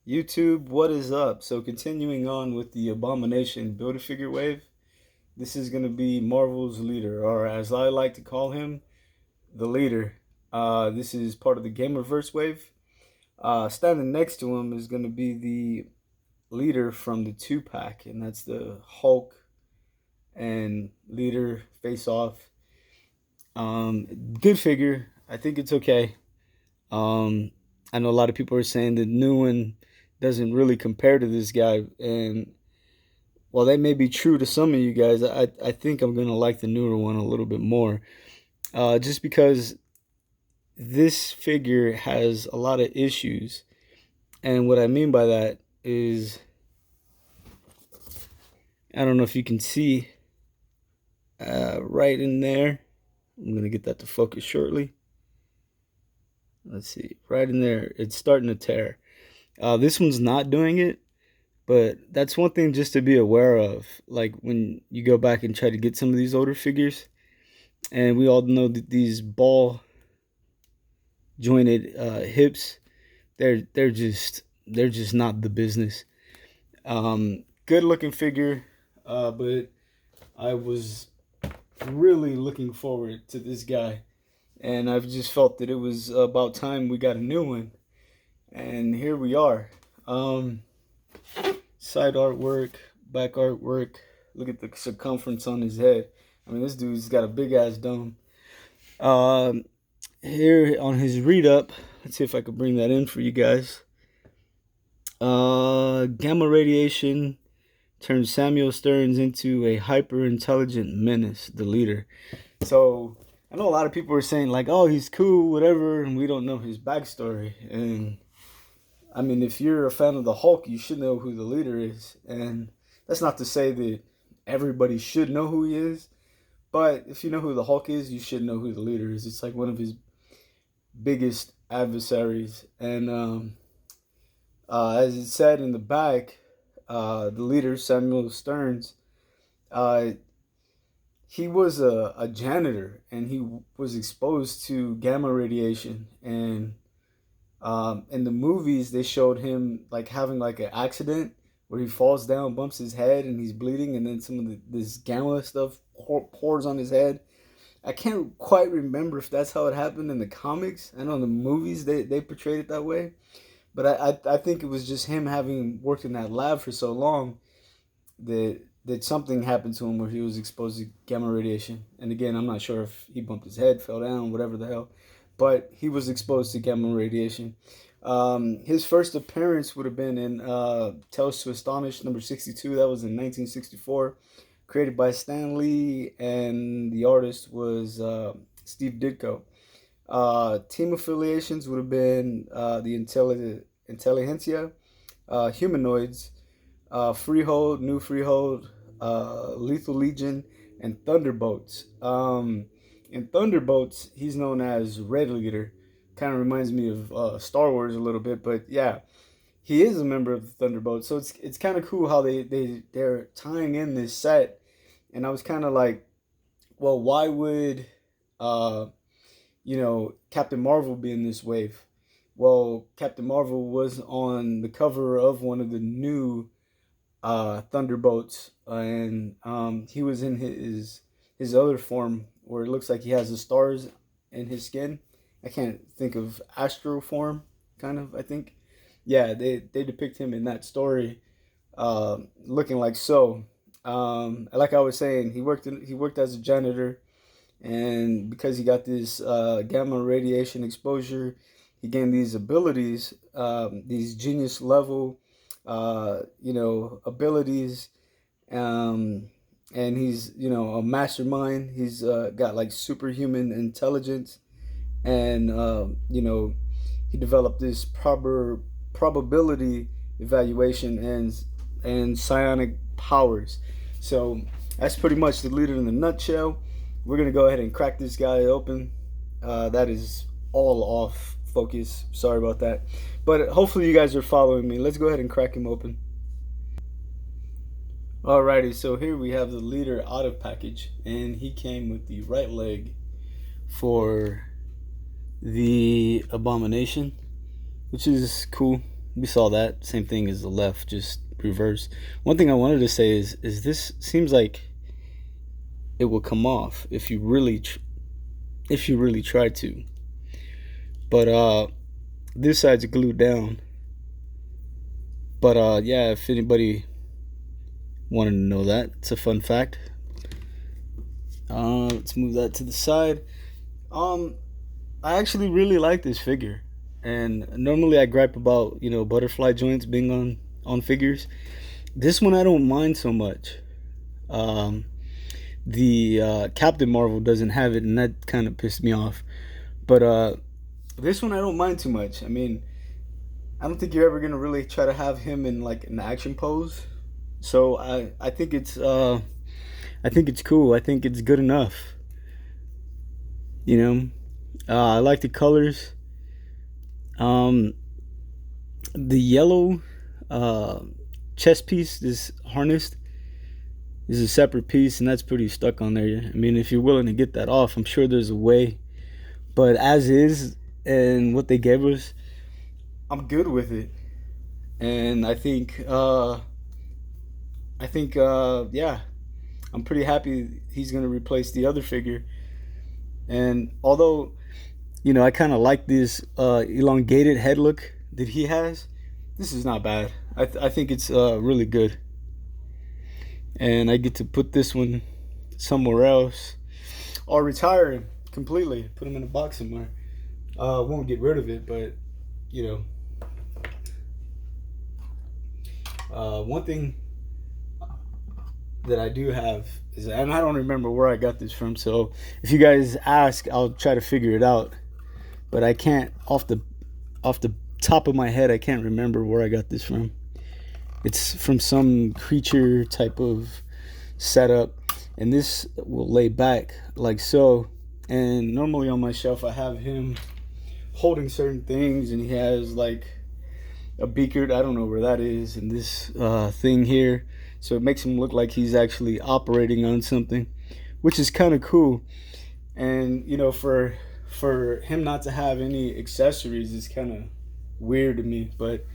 YouTube, what is up? So continuing on with the Abomination Build-A-Figure wave, this is going to be Marvel's leader, or as I like to call him, the leader. This is part of the Gamerverse wave. Standing next to him is going to be the leader from the 2-pack, and that's the Hulk and leader face-off. Good figure. I think it's okay. Um, I know a lot of people are saying the new one doesn't really compare to this guy, and while that may be true to some of you guys, I think I'm gonna like the newer one a little bit more, just because this figure has a lot of issues, and what I mean by that is I don't know if you can see right in there. I'm gonna get that to focus shortly. Let's see, right in there, it's starting to tear. This one's not doing it, but that's one thing just to be aware of. Like when you go back and try to get some of these older figures, and we all know that these ball jointed hips, they're just not the business. Good looking figure, but I was really looking forward to this guy, and I've just felt that it was about time we got a new one, and here we are. Side artwork, back artwork. Look at the circumference on his head. I mean, this dude's got a big ass dome. Here on his read up, let's see if I can bring that in for you guys. Gamma radiation turns Samuel Stearns into a hyper intelligent menace, the leader. So I know a lot of people are saying like, "Oh, he's cool, whatever," and we don't know his backstory. And I mean, if you're a fan of the Hulk, you should know who the leader is. And that's not to say that everybody should know who he is, but if you know who the Hulk is, you should know who the leader is. It's like one of his biggest adversaries. And as it said in the back, the leader, Samuel Stearns, uh, he was a janitor, and he was exposed to gamma radiation. And in the movies, they showed him like having like an accident where he falls down, bumps his head, and he's bleeding, and then some of this gamma stuff pours on his head. I can't quite remember if that's how it happened in the comics. I know in the movies they portrayed it that way, but I think it was just him having worked in that lab for so long that something happened to him where he was exposed to gamma radiation. And again, I'm not sure if he bumped his head, fell down, whatever the hell, but he was exposed to gamma radiation. His first appearance would have been in Tales to Astonish number 62. That was in 1964, created by Stan Lee, and the artist was Steve Ditko. Team affiliations would have been the Intelligentsia, Humanoids, Freehold, New Freehold, Lethal Legion, and Thunderbolts. In Thunderbolts, he's known as Red Leader. Kind of reminds me of Star Wars a little bit, but yeah, he is a member of the Thunderbolts. So it's kind of cool how they're tying in this set, and I was kind of like, well, why would Captain Marvel be in this wave? Well, Captain Marvel was on the cover of one of the new Thunderbolts, and he was in his other form where it looks like he has the stars in his skin. I can't think of Astro form, kind of. I think, yeah, they depict him in that story, looking like so. Like I was saying, he worked as a janitor, and because he got this gamma radiation exposure, he gained these abilities, these genius level, abilities, and he's a mastermind. He's got like superhuman intelligence, and he developed this probability evaluation and psionic powers. So that's pretty much the leader in a nutshell. We're gonna go ahead and crack this guy open. That is all off focus. Sorry about that, but hopefully you guys are following me. Let's go ahead and crack him open. Alrighty, so here we have the leader out of package, and he came with the right leg for the Abomination, which is cool. we saw that same thing as the left, just reverse. One thing I wanted to say is this seems like it will come off if you really try to. But this side's glued down. But yeah, if anybody wanted to know that, it's a fun fact. Let's move that to the side. I actually really like this figure, and normally I gripe about butterfly joints being on figures. This one I don't mind so much. Um, the Captain Marvel doesn't have it, and that kind of pissed me off. But this one I don't mind too much. I mean, I don't think you're ever gonna really try to have him in like an action pose. So I think it's cool. I think it's good enough. You know, I like the colors. Um, the yellow chest piece is harnessed. Is a separate piece, and that's pretty stuck on there. I mean, if you're willing to get that off, I'm sure there's a way. But as is, and what they gave us, I'm good with it. And yeah, I'm pretty happy he's gonna replace the other figure. And although, I kind of like this elongated head look that he has, this is not bad. I think it's really good. And I get to put this one somewhere else, or retire him completely, put him in a box somewhere. Won't get rid of it, but one thing that I do have is, and I don't remember where I got this from, so if you guys ask, I'll try to figure it out. But I can't off the top of my head. I can't remember where I got this from. It's from some creature type of setup, and this will lay back like so. And normally on my shelf I have him holding certain things, and he has like a beaker, I don't know where that is, and this thing here, so it makes him look like he's actually operating on something, which is kind of cool. And for him not to have any accessories is kind of weird to me. But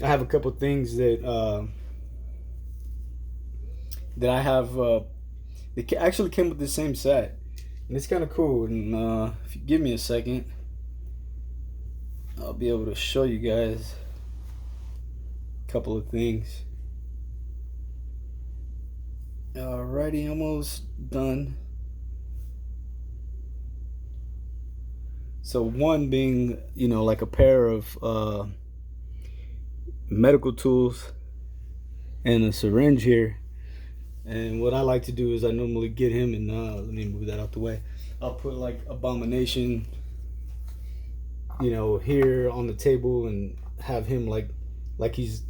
I have a couple things that I have they actually came with the same set, and it's kind of cool. And if you give me a second, I'll be able to show you guys a couple of things. Alrighty, almost done. So one being, like a pair of medical tools and a syringe here. And what I like to do is I normally get him, and let me move that out the way. I'll put like Abomination, here on the table, and have him like he's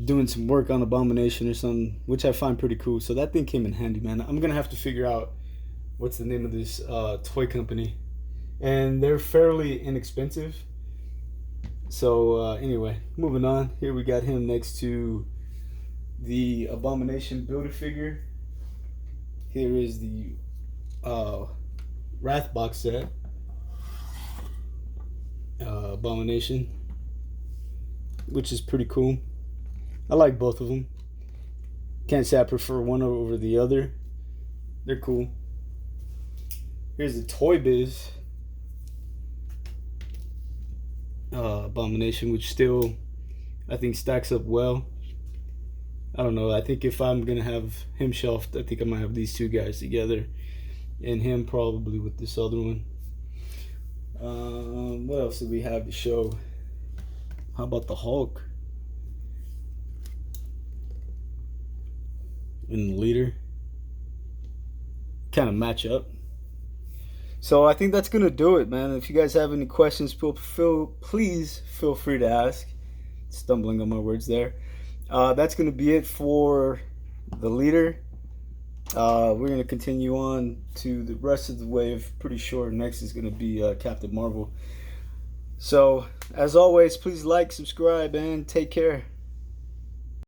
doing some work on Abomination or something, which I find pretty cool. So that thing came in handy, man. I'm gonna have to figure out what's the name of this toy company, and they're fairly inexpensive. So anyway, moving on. Here we got him next to the Abomination Build-A-Figure. Here is the Wrath box set. Abomination, which is pretty cool. I like both of them. Can't say I prefer one over the other. They're cool. Here's the Toy Biz Abomination, which still I think stacks up well. I don't know. I think if I'm gonna have him shelved, I think I might have these two guys together, and him probably with this other one. What else do we have to show? How about the Hulk and the Leader? Kind of match up. So I think that's gonna do it, man. If you guys have any questions, please feel free to ask. Stumbling on my words there. That's gonna be it for the Leader. We're gonna continue on to the rest of the wave. Pretty sure next is gonna be Captain Marvel. So as always, please like, subscribe, and take care.